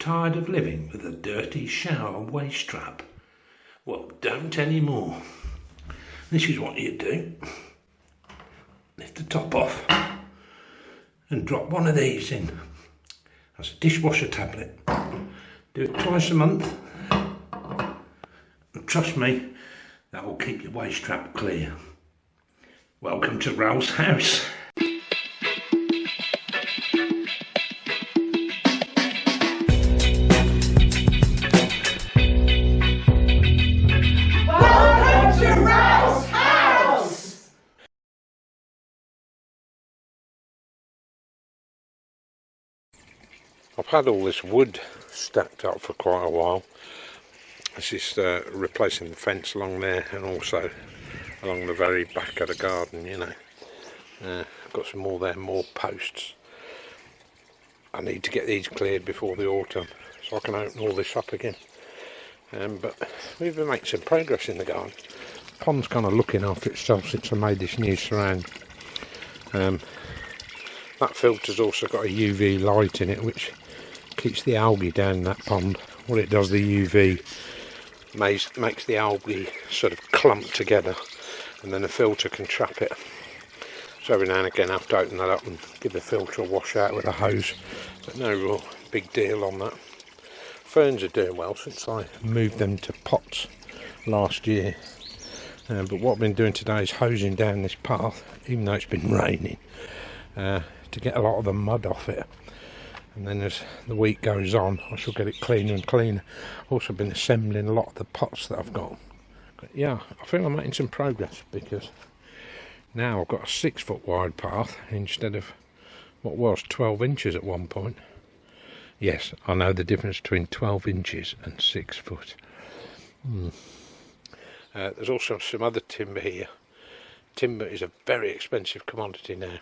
Tired of living with a dirty shower waste trap? Well, don't anymore. This is what you do. Lift the top off and drop one of these in. That's a dishwasher tablet. Do it twice a month. And trust me, that will keep your waste trap clear. Welcome to Ralph's house. I've had all this wood stacked up for quite a while. This is replacing the fence along there and also along the very back of the garden, you know. I've got some more there, more posts. I need to get these cleared before the autumn so I can open all this up again. But we've been making some progress in the garden. The pond's kind of looking after itself since I made this new surround. That filter's also got a UV light in it which keeps the algae down in that pond. What it does, the UV makes the algae sort of clump together, and then the filter can trap it. So every now and again I have to open that up and give the filter a wash out with a hose, but no real big deal on that. Ferns are doing well since I moved them to pots last year, but what I've been doing today is hosing down this path, even though it's been raining, to get a lot of the mud off it. And then as the week goes on I shall get it cleaner and cleaner. I've also been assembling a lot of the pots that I've got. But yeah, I feel I'm making some progress because now I've got a 6-foot wide path instead of what was 12 inches at one point. Yes, I know the difference between 12 inches and 6 foot. There's also some other timber here. Timber is a very expensive commodity now.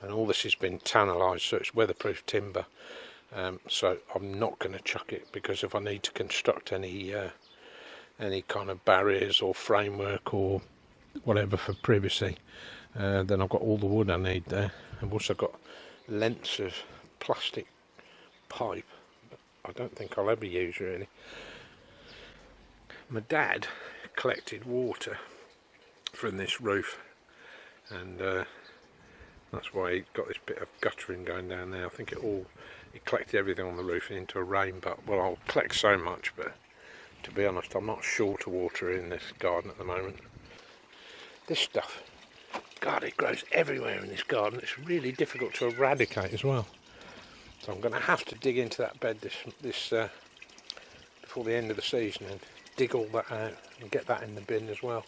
And all this has been tannalised, so it's weatherproof timber. So I'm not going to chuck it, because if I need to construct any kind of barriers or framework or whatever for privacy, then I've got all the wood I need there. I've also got lengths of plastic pipe that I don't think I'll ever use really. My dad collected water from this roof, and that's why he got this bit of guttering going down there. I think he collected everything on the roof into a rain butt. Well, I'll collect so much, but to be honest, I'm not short of water in this garden at the moment. This stuff, God, it grows everywhere in this garden. It's really difficult to eradicate as well. So I'm going to have to dig into that bed this before the end of the season and dig all that out and get that in the bin as well.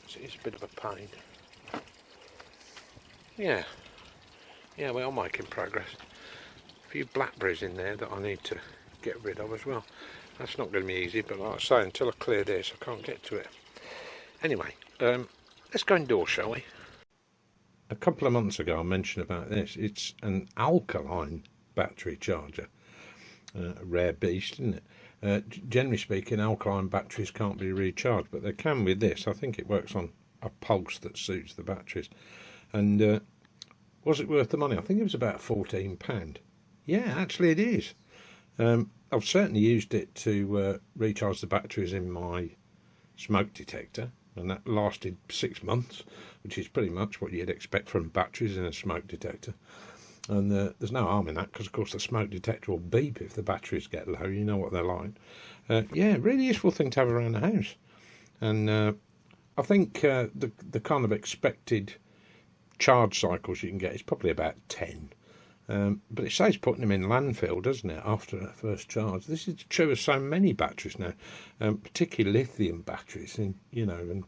So it's a bit of a pain. Yeah, we are making progress. A few blackberries in there that I need to get rid of as well. That's not going to be easy, but like I say, until I clear this I can't get to it. Anyway, let's go indoors, shall we? A couple of months ago I mentioned about this. It's an alkaline battery charger. A rare beast, isn't it? Generally speaking, alkaline batteries can't be recharged, but they can with this. I think it works on a pulse that suits the batteries. And was it worth the money? I think it was about £14. Yeah, actually it is. I've certainly used it to recharge the batteries in my smoke detector, and that lasted 6 months, which is pretty much what you'd expect from batteries in a smoke detector. And there's no harm in that, because of course the smoke detector will beep if the batteries get low. You know what they're like. Yeah, really useful thing to have around the house. And I think the kind of expected charge cycles you can get is probably about 10, but it says putting them in landfill, doesn't it, after that first charge. This is true of so many batteries now, particularly lithium batteries. And and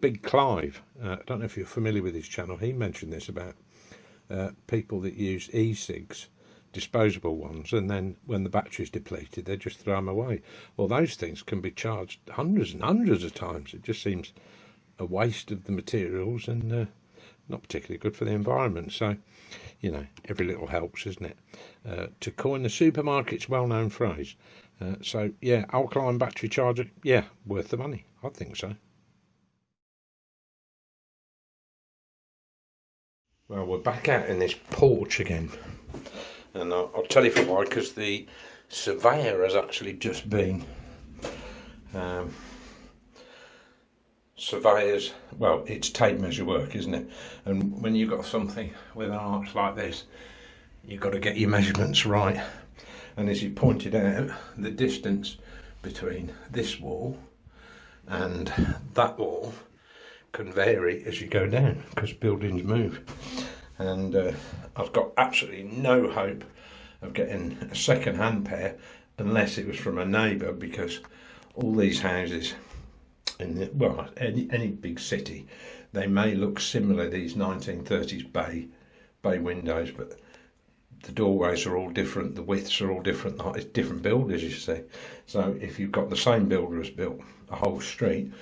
Big Clive, I don't know if you're familiar with his channel, he mentioned this about people that use e-cigs, disposable ones, and then when the battery's depleted they just throw them away. Well, those things can be charged hundreds and hundreds of times. It just seems a waste of the materials and not particularly good for the environment. So, every little helps, isn't it? To coin the supermarket's well-known phrase. So, yeah, alkaline battery charger, yeah, worth the money. I think so. Well, we're back out in this porch again. And I'll tell you for why, because the surveyor has actually just been surveyors, well, it's tape measure work, isn't it? And when you've got something with an arch like this, you've got to get your measurements right. And as you pointed out, the distance between this wall and that wall can vary as you go down, because buildings move. And I've got absolutely no hope of getting a second-hand pair unless it was from a neighbour, because all these houses in the, well, any big city, they may look similar, these 1930s bay windows, but the doorways are all different, the widths are all different, it's different builders, you see. So if you've got the same builder has built a whole street,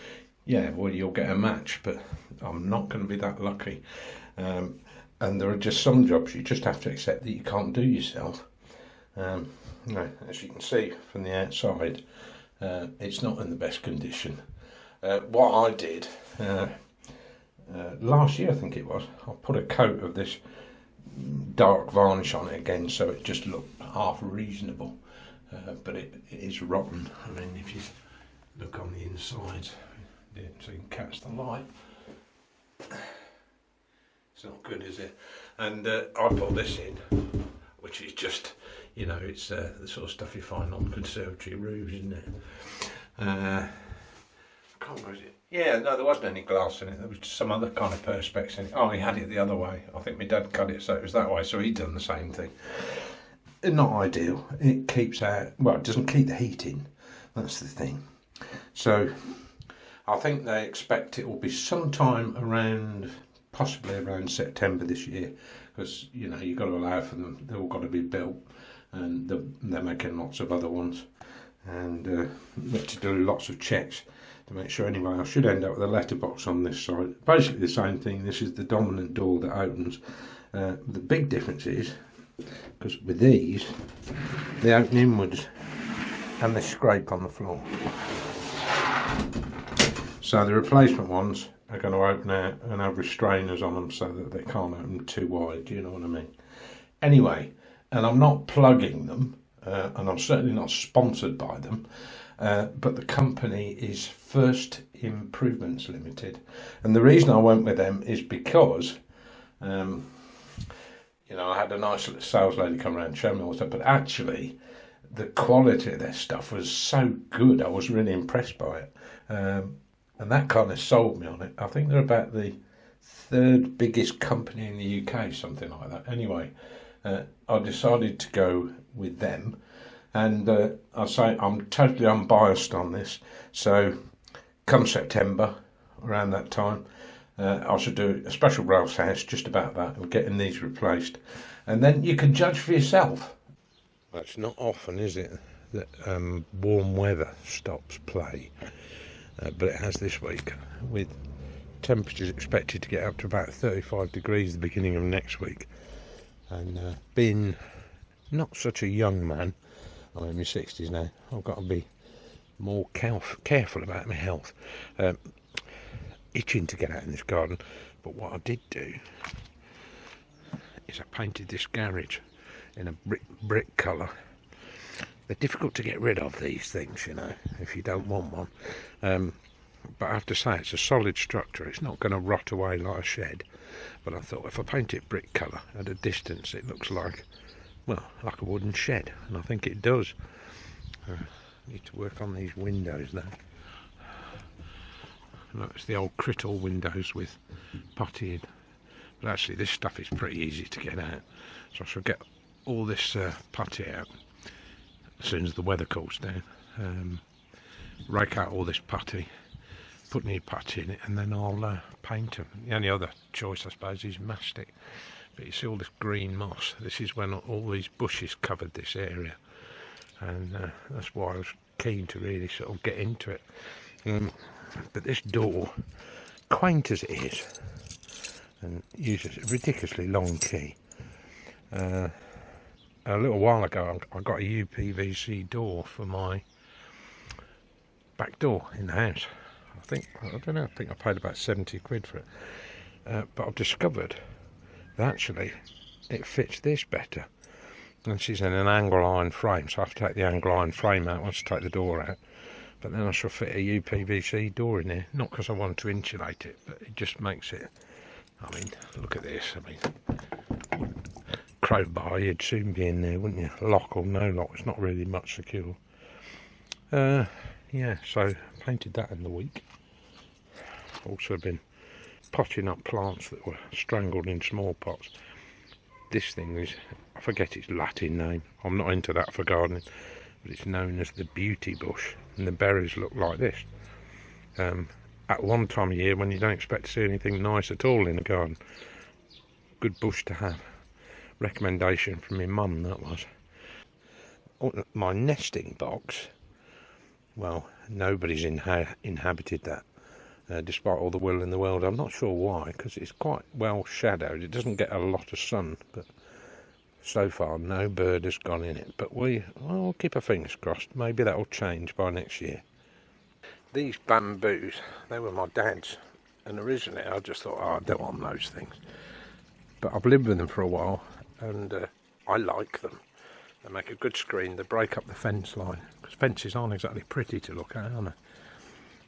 yeah, well, you'll get a match, but I'm not going to be that lucky. And there are just some jobs you just have to accept that you can't do yourself. No, as you can see from the outside, it's not in the best condition. What I did last year, I think it was, I put a coat of this dark varnish on it again, so it just looked half reasonable, but it is rotten. I mean, if you look on the inside, so you can catch the light, it's not good, is it? And I put this in, which is just, you know, it's the sort of stuff you find on conservatory roofs, isn't it? I can't remember it. Yeah, no, there wasn't any glass in it. There was just some other kind of perspex in it. Oh, he had it the other way. I think my dad cut it so it was that way, so he'd done the same thing. Not ideal. It keeps out, well, it doesn't keep the heat in. That's the thing. So I think they expect it will be sometime around, possibly around September this year, because, you know, you've got to allow for them. They've all got to be built, and they're making lots of other ones, and to do lots of checks to make sure. Anyway, I should end up with a letterbox on this side. Basically the same thing. This is the dominant door that opens. The big difference is, because with these, they open inwards and they scrape on the floor. So the replacement ones are going to open out and have restrainers on them so that they can't open too wide, do you know what I mean? Anyway, and I'm not plugging them, and I'm certainly not sponsored by them, but the company is First Improvements Limited, and the reason I went with them is because you know, I had a nice little sales lady come around and show me all stuff, but actually the quality of their stuff was so good, I was really impressed by it, and that kind of sold me on it. I think they're about the third biggest company in the UK, something like that. Anyway, I decided to go with them. And I'll say I'm totally unbiased on this. So come September, around that time, I should do a special Ralph's house just about that and getting these replaced. And then you can judge for yourself. It's not often, is it, that warm weather stops play. But it has this week, with temperatures expected to get up to about 35 degrees the beginning of next week. And being not such a young man, I'm in my 60s now, I've got to be more careful about my health. Itching to get out in this garden, but what I did do is I painted this garage in a brick colour. They're difficult to get rid of, these things, you know, if you don't want one. But I have to say, it's a solid structure. It's not going to rot away like a shed. But I thought if I paint it brick colour at a distance, it looks like, well, like a wooden shed, and I think it does. Need to work on these windows though. Look, it's the old Crittall windows with putty in. But actually this stuff is pretty easy to get out. So I shall get all this putty out as soon as the weather cools down. Rake out all this putty, put new putty in it, and then I'll paint them. The only other choice I suppose is mastic. But you see all this green moss, this is when all these bushes covered this area, and that's why I was keen to really sort of get into it. But this door, quaint as it is, and uses a ridiculously long key. A little while ago I got a UPVC door for my back door in the house. I don't know, I think I paid about 70 quid for it. But I've discovered that actually it fits this better. and she's in an angle iron frame, so I have to take the angle iron frame out once I take the door out. But then I shall fit a UPVC door in here, not because I want to insulate it, but it just makes it, I mean, look at this, I mean, crowbar, you'd soon be in there, wouldn't you? Lock or no lock, it's not really much secure. Yeah, so painted that in the week. Also been potting up plants that were strangled in small pots. This thing is, I forget its Latin name, I'm not into that for gardening, but it's known as the beauty bush, and the berries look like this. At one time of year when you don't expect to see anything nice at all in a garden. Good bush to have. Recommendation from my mum, that was. My nesting box, well, nobody's inhabited that, despite all the will in the world. I'm not sure why, because it's quite well shadowed. It doesn't get a lot of sun, but so far no bird has gone in it. But we'll keep our fingers crossed. Maybe that'll change by next year. These bamboos, they were my dad's, and originally I just thought, oh, I don't want those things. But I've lived with them for a while, and I like them. They make a good screen. They break up the fence line, because fences aren't exactly pretty to look at, are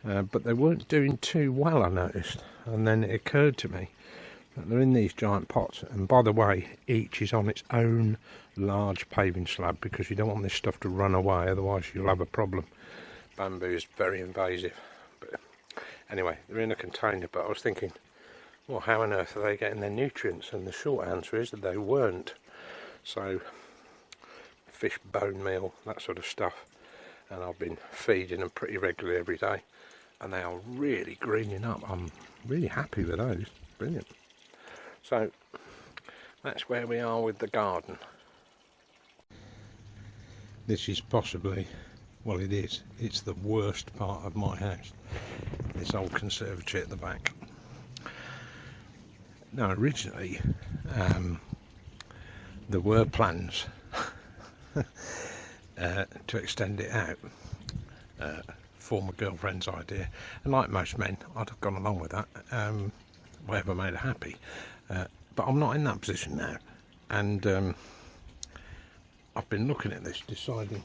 they? But they weren't doing too well, I noticed. And then it occurred to me that they're in these giant pots, and by the way, each is on its own large paving slab, because you don't want this stuff to run away, otherwise you'll have a problem. Bamboo is very invasive. But anyway, they're in a container, but I was thinking, well, how on earth are they getting their nutrients? And the short answer is that they weren't. So fish bone meal, that sort of stuff, and I've been feeding them pretty regularly every day, and they are really greening up. I'm really happy with those. Brilliant. So that's where we are with the garden. This is possibly, well, it is, it's the worst part of my house, this old conservatory at the back. Now originally there were plans to extend it out, former girlfriend's idea, and like most men I'd have gone along with that, whatever made her happy, but I'm not in that position now, and I've been looking at this, deciding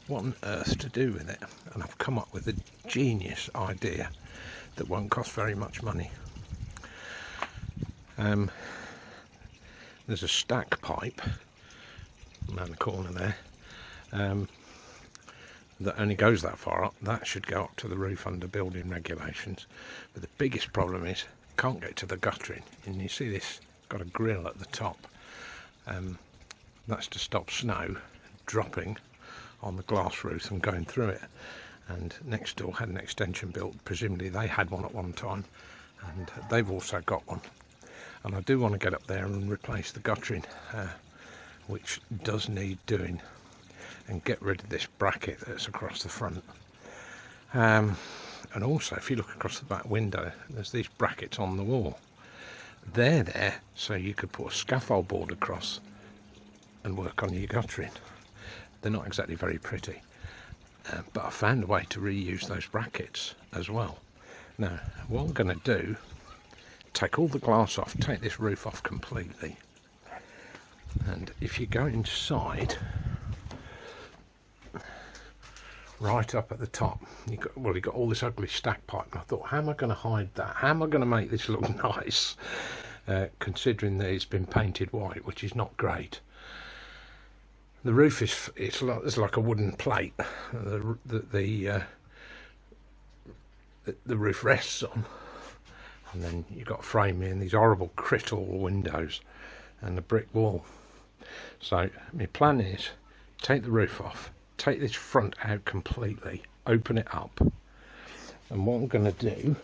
what on earth to do with it, and I've come up with a genius idea that won't cost very much money. There's a stack pipe around the corner there, that only goes that far up. That should go up to the roof under building regulations, but the biggest problem is can't get to the guttering, and you see this got a grill at the top. That's to stop snow dropping on the glass roof and going through it. And next door had an extension built, presumably they had one at one time, and they've also got one. And I do want to get up there and replace the guttering, which does need doing, and get rid of this bracket that's across the front. And also, if you look across the back window, there's these brackets on the wall. They're there so you could put a scaffold board across and work on your guttering. They're not exactly very pretty, but I found a way to reuse those brackets as well. Now, what I'm going to do, take all the glass off, take this roof off completely, and if you go inside, right up at the top, you've got all this ugly stack pipe, and I thought, how am I going to hide that? How am I going to make this look nice, considering that it's been painted white, which is not great. The roof is, it's like a wooden plate the roof rests on, and then you've got a frame in these horrible crystal windows and a brick wall. So my plan is take the roof off, take this front out completely, open it up, and what I'm going to do,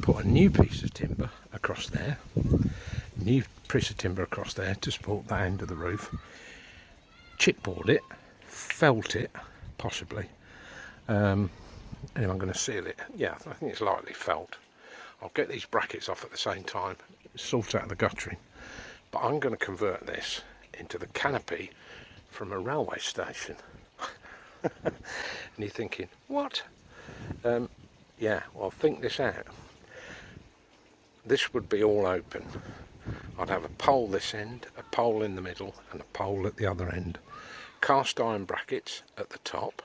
put a new piece of timber across there, new piece of timber across there to support that end of the roof, chipboard it, felt it possibly, anyway, I'm going to seal it. Yeah, I think it's lightly felt. I'll get these brackets off at the same time, sort out the guttering, but I'm going to convert this into the canopy from a railway station. And you're thinking, what? Yeah, well, think this out. This would be all open, I'd have a pole this end, a pole in the middle and a pole at the other end. Cast iron brackets at the top.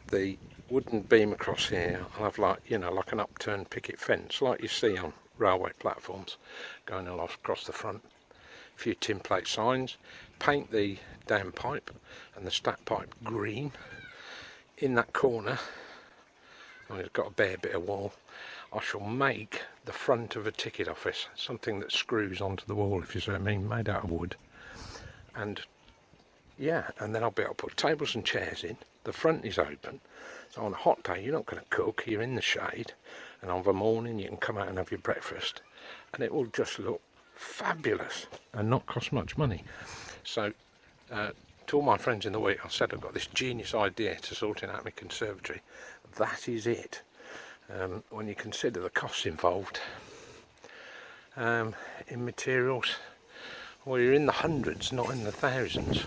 The wooden beam across here, I'll have like, you know, like an upturned picket fence like you see on railway platforms going across the front. A few tin plate signs. Paint the downpipe and the stack pipe green. In that corner, it's got a bare bit of wall, I shall make the front of a ticket office, something that screws onto the wall, if you see what I mean, made out of wood. And yeah, and then I'll be able to put tables and chairs in. The front is open, so on a hot day you're not going to cook, you're in the shade, and on the morning you can come out and have your breakfast, and it will just look fabulous and not cost much money. So to all my friends in the week, I said I've got this genius idea to sorting out my conservatory. That is it. When you consider the costs involved in materials, well, you're in the hundreds, not in the thousands.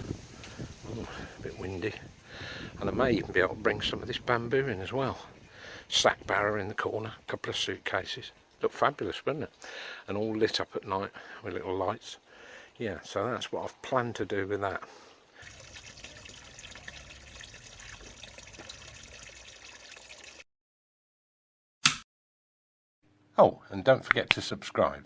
Ooh, a bit windy. And I may even be able to bring some of this bamboo in as well. Sack barrow in the corner, a couple of suitcases. Look fabulous, wouldn't it? And all lit up at night with little lights. Yeah, so that's what I've planned to do with that. Oh, and don't forget to subscribe.